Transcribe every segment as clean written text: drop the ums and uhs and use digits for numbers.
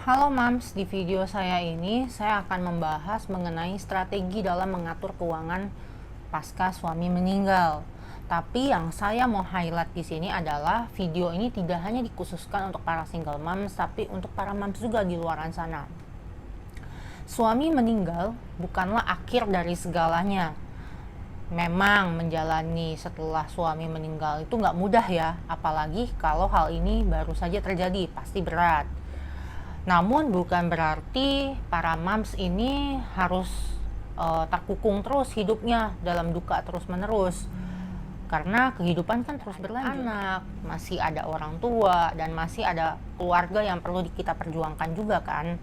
Halo Mams, di video saya ini saya akan membahas mengenai strategi dalam mengatur keuangan pasca suami meninggal. Tapi yang saya mau highlight di sini adalah video ini tidak hanya dikhususkan untuk para single moms, tapi untuk para moms juga di luar sana. Suami meninggal bukanlah akhir dari segalanya. Memang menjalani setelah suami meninggal itu nggak mudah ya, apalagi kalau hal ini baru saja terjadi, pasti berat. Namun bukan berarti para moms ini harus terkukung terus hidupnya dalam duka terus menerus, karena kehidupan kan terus berlanjut. Anak, masih ada orang tua, dan masih ada keluarga yang perlu kita perjuangkan juga kan.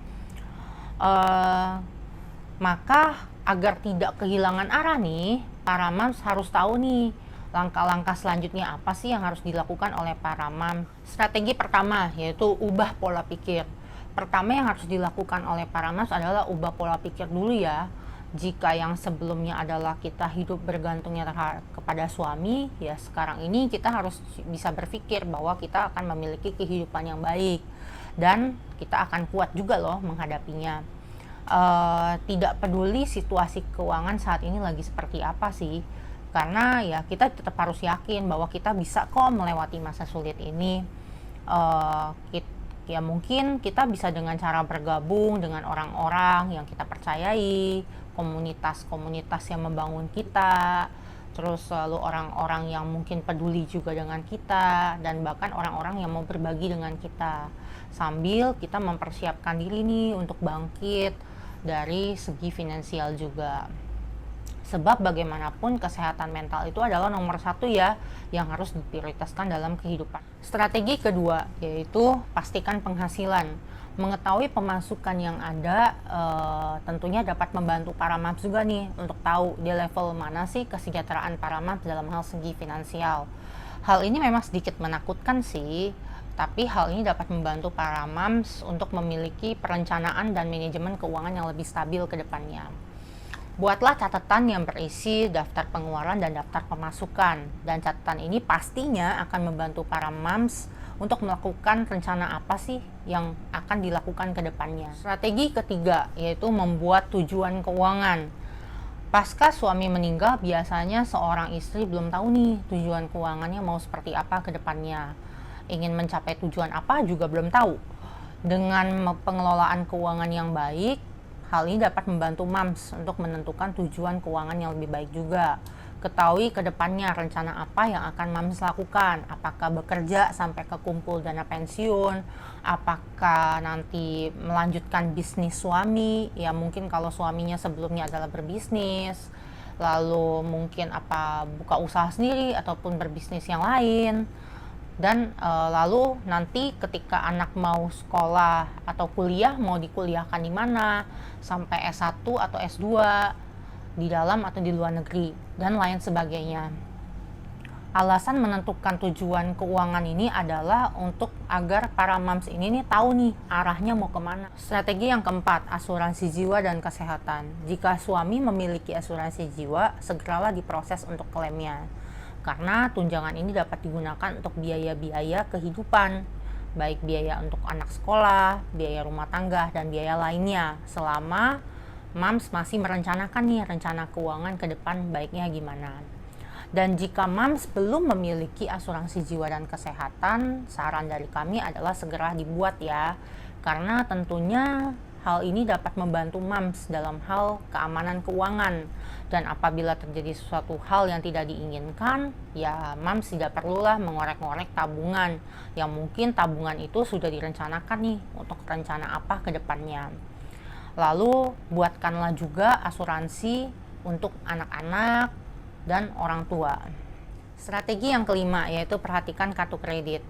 Maka agar tidak kehilangan arah nih, para moms harus tahu nih langkah-langkah selanjutnya apa sih yang harus dilakukan oleh para moms. Strategi pertama yaitu ubah pola pikir. Pertama yang harus dilakukan oleh para moms adalah ubah pola pikir dulu ya. Jika yang sebelumnya adalah kita hidup bergantungnya kepada suami, ya sekarang ini kita harus bisa berpikir bahwa kita akan memiliki kehidupan yang baik dan kita akan kuat juga loh menghadapinya. Tidak peduli situasi keuangan saat ini lagi seperti apa sih, karena ya kita tetap harus yakin bahwa kita bisa kok melewati masa sulit ini. Ya mungkin kita bisa dengan cara bergabung dengan orang-orang yang kita percayai, komunitas-komunitas yang membangun kita, terus lalu orang-orang yang mungkin peduli juga dengan kita, dan bahkan orang-orang yang mau berbagi dengan kita, sambil kita mempersiapkan diri nih untuk bangkit dari segi finansial juga. Sebab bagaimanapun kesehatan mental itu adalah nomor satu ya, yang harus diprioritaskan dalam kehidupan. Strategi kedua yaitu pastikan penghasilan. Mengetahui pemasukan yang ada tentunya dapat membantu para moms juga nih untuk tahu di level mana sih kesejahteraan para moms dalam hal segi finansial. Hal ini memang sedikit menakutkan sih, tapi hal ini dapat membantu para moms untuk memiliki perencanaan dan manajemen keuangan yang lebih stabil ke depannya. Buatlah catatan yang berisi daftar pengeluaran dan daftar pemasukan, dan catatan ini pastinya akan membantu para moms untuk melakukan rencana apa sih yang akan dilakukan ke depannya. Strategi ketiga yaitu membuat tujuan keuangan. Pasca suami meninggal, biasanya seorang istri belum tahu nih tujuan keuangannya mau seperti apa ke depannya. Ingin mencapai tujuan apa juga belum tahu. Dengan pengelolaan keuangan yang baik, hal ini dapat membantu moms untuk menentukan tujuan keuangan yang lebih baik juga. Ketahui ke depannya rencana apa yang akan moms lakukan. Apakah bekerja sampai ke kumpul dana pensiun, apakah nanti melanjutkan bisnis suami, ya mungkin kalau suaminya sebelumnya adalah berbisnis, lalu mungkin apa buka usaha sendiri ataupun berbisnis yang lain. Dan lalu nanti ketika anak mau sekolah atau kuliah, mau dikuliahkan di mana, sampai S1 atau S2, di dalam atau di luar negeri, dan lain sebagainya. Alasan menentukan tujuan keuangan ini adalah untuk agar para moms ini nih tahu nih arahnya mau kemana. Strategi yang keempat, asuransi jiwa dan kesehatan. Jika suami memiliki asuransi jiwa, segeralah diproses untuk klaimnya, karena tunjangan ini dapat digunakan untuk biaya-biaya kehidupan, baik biaya untuk anak sekolah, biaya rumah tangga, dan biaya lainnya, selama moms masih merencanakan nih rencana keuangan ke depan baiknya gimana. Dan jika moms belum memiliki asuransi jiwa dan kesehatan, saran dari kami adalah segera dibuat ya, karena tentunya hal ini dapat membantu moms dalam hal keamanan keuangan. Dan apabila terjadi sesuatu hal yang tidak diinginkan, ya moms tidak perlulah mengorek-ngorek tabungan, yang mungkin tabungan itu sudah direncanakan nih untuk rencana apa ke depannya. Lalu buatkanlah juga asuransi untuk anak-anak dan orang tua. Strategi yang kelima yaitu perhatikan kartu kredit.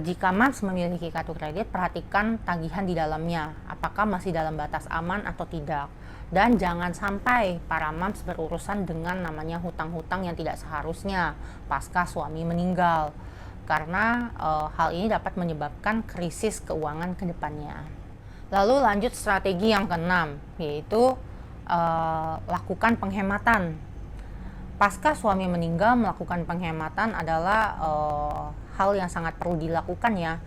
Jika moms memiliki kartu kredit, perhatikan tagihan di dalamnya, apakah masih dalam batas aman atau tidak. Dan jangan sampai para moms berurusan dengan namanya hutang-hutang yang tidak seharusnya pasca suami meninggal, karena hal ini dapat menyebabkan krisis keuangan ke depannya. Lalu lanjut strategi yang keenam, yaitu lakukan penghematan. Pasca suami meninggal, melakukan penghematan adalah hal yang sangat perlu dilakukan ya,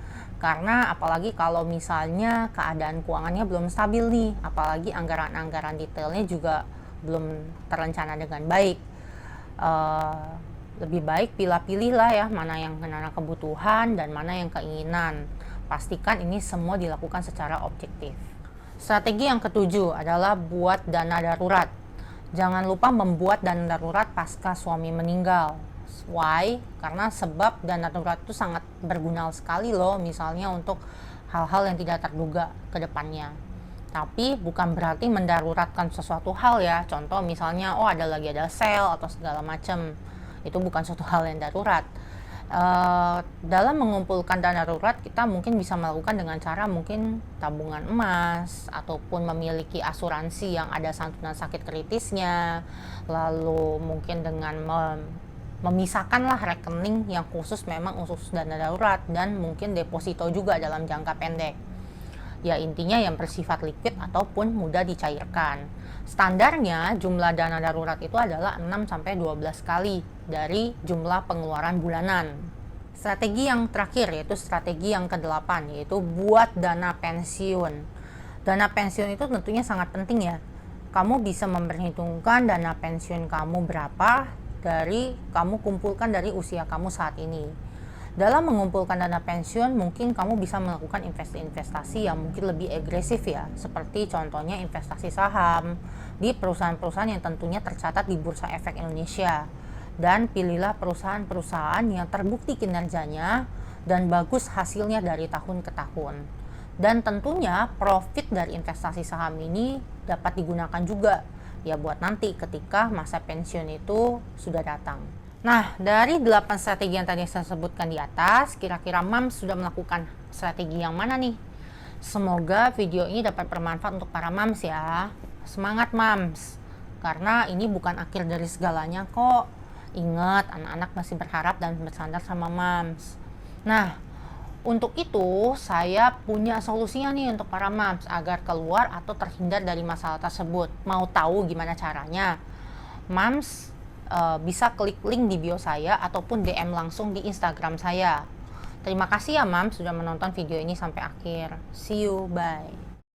Karena apalagi kalau misalnya keadaan keuangannya belum stabil nih, apalagi anggaran-anggaran detailnya juga belum terencana dengan baik. Lebih baik pilih-pilih lah ya, mana yang karena kebutuhan dan mana yang keinginan. Pastikan ini semua dilakukan secara objektif. Strategi yang ketujuh adalah buat dana darurat. Jangan lupa membuat dana darurat pasca suami meninggal. Why? Karena sebab dana darurat itu sangat berguna sekali loh, misalnya untuk hal-hal yang tidak terduga ke depannya. Tapi bukan berarti mendaruratkan sesuatu hal ya. Contoh misalnya, ada sale atau segala macam. Itu bukan suatu hal yang darurat. Dalam mengumpulkan dana darurat, kita mungkin bisa melakukan dengan cara mungkin tabungan emas, ataupun memiliki asuransi yang ada santunan sakit kritisnya, lalu mungkin dengan memisahkanlah rekening yang khusus memang khusus dana darurat, dan mungkin deposito juga dalam jangka pendek. Ya intinya yang bersifat liquid ataupun mudah dicairkan. Standarnya jumlah dana darurat itu adalah 6-12 kali dari jumlah pengeluaran bulanan. Strategi yang terakhir yaitu strategi yang ke-8, yaitu buat dana pensiun. Dana pensiun itu tentunya sangat penting ya. Kamu bisa memperhitungkan dana pensiun kamu berapa dari kamu kumpulkan dari usia kamu saat ini. Dalam mengumpulkan dana pensiun, mungkin kamu bisa melakukan investasi yang mungkin lebih agresif ya, seperti contohnya investasi saham di perusahaan-perusahaan yang tentunya tercatat di Bursa Efek Indonesia. Dan pilihlah perusahaan-perusahaan yang terbukti kinerjanya dan bagus hasilnya dari tahun ke tahun. Dan tentunya profit dari investasi saham ini dapat digunakan juga ya buat nanti ketika masa pensiun itu sudah datang. Nah, dari 8 strategi yang tadi saya sebutkan di atas, kira-kira Mams sudah melakukan strategi yang mana nih? Semoga video ini dapat bermanfaat untuk para Mams ya. Semangat Mams, karena ini bukan akhir dari segalanya kok. Ingat, anak-anak masih berharap dan bersandar sama Mams. Nah, untuk itu saya punya solusinya nih untuk para Mams agar keluar atau terhindar dari masalah tersebut. Mau tahu gimana caranya? Mams bisa klik link di bio saya ataupun DM langsung di Instagram saya. Terima kasih ya Mams sudah menonton video ini sampai akhir. See you, bye.